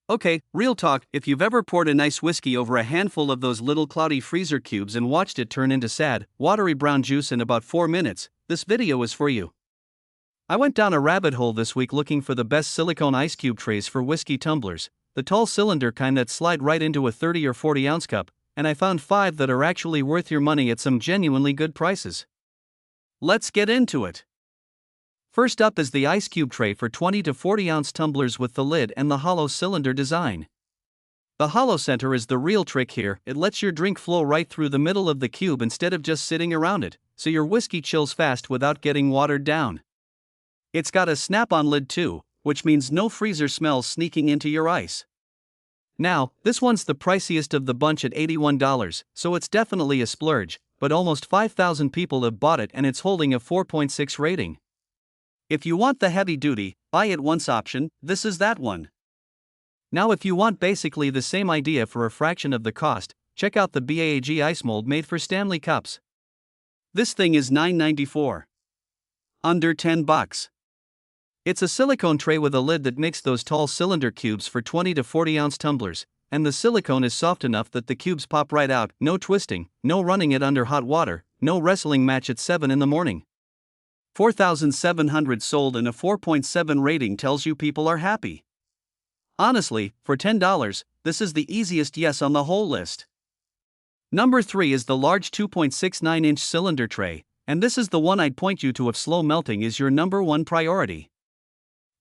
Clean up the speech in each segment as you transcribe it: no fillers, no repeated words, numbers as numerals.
Okay, real talk, if you've ever poured a nice whiskey over a handful of those little cloudy freezer cubes and watched it turn into sad, watery brown juice in about 4 minutes, this video is for you. I went down a rabbit hole this week looking for the best silicone ice cube trays for whiskey tumblers, the tall cylinder kind that slide right into a 30 or 40 ounce cup, and I found 5 that are actually worth your money at some genuinely good prices. Let's get into it. First up is the ice cube tray for 20 to 40 ounce tumblers with the lid and the hollow cylinder design. The hollow center is the real trick here. It lets your drink flow right through the middle of the cube instead of just sitting around it, so your whiskey chills fast without getting watered down. It's got a snap-on lid too, which means no freezer smells sneaking into your ice. Now, this one's the priciest of the bunch at $81, so it's definitely a splurge, but almost 5,000 people have bought it and it's holding a 4.6 rating. If you want the heavy-duty, buy-it-once option, this is that one. Now if you want basically the same idea for a fraction of the cost, check out the BAAG-Ice mold made for Stanley cups. This thing is $9.94. Under $10. It's a silicone tray with a lid that makes those tall cylinder cubes for 20 to 40 ounce tumblers, and the silicone is soft enough that the cubes pop right out, no twisting, no running it under hot water, no wrestling match at 7 in the morning. 4,700 sold and a 4.7 rating tells you people are happy. Honestly, for $10, this is the easiest yes on the whole list. Number 3 is the large 2.69-inch cylinder tray, and this is the one I'd point you to if slow melting is your number one priority.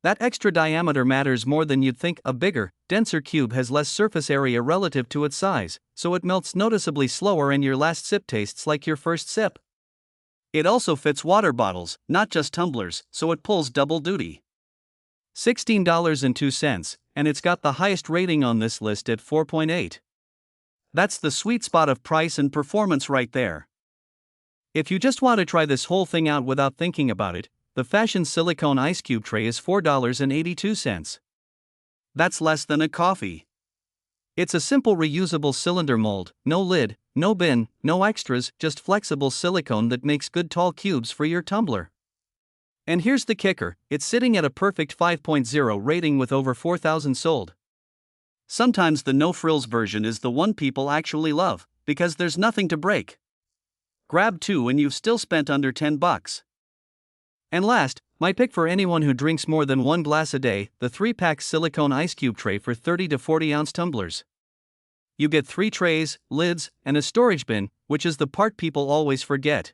That extra diameter matters more than you'd think. A bigger, denser cube has less surface area relative to its size, so it melts noticeably slower and your last sip tastes like your first sip. It also fits water bottles, not just tumblers, so it pulls double duty. $16.02, and it's got the highest rating on this list at 4.8. That's the sweet spot of price and performance right there. If you just want to try this whole thing out without thinking about it, the fashion silicone ice cube tray is $4.82. That's less than a coffee. It's a simple reusable cylinder mold, no lid, no bin, no extras, just flexible silicone that makes good tall cubes for your tumbler. And here's the kicker, it's sitting at a perfect 5.0 rating with over 4,000 sold. Sometimes the no-frills version is the one people actually love, because there's nothing to break. Grab 2 and you've still spent under $10. And last, my pick for anyone who drinks more than 1 glass a day, the 3-pack silicone ice cube tray for 30 to 40 ounce tumblers. You get 3 trays, lids, and a storage bin, which is the part people always forget.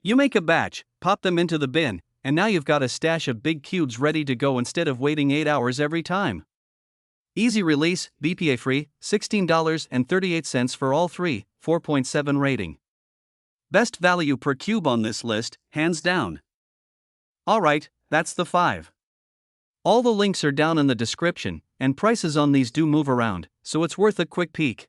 You make a batch, pop them into the bin, and now you've got a stash of big cubes ready to go instead of waiting 8 hours every time. Easy release, BPA-Free, $16.38 for all 3, 4.7 rating. Best value per cube on this list, hands down. Alright, that's the 5. All the links are down in the description, and prices on these do move around, so it's worth a quick peek.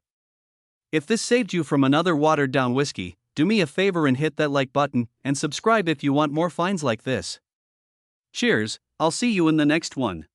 If this saved you from another watered down whiskey, do me a favor and hit that like button, and subscribe if you want more finds like this. Cheers, I'll see you in the next one.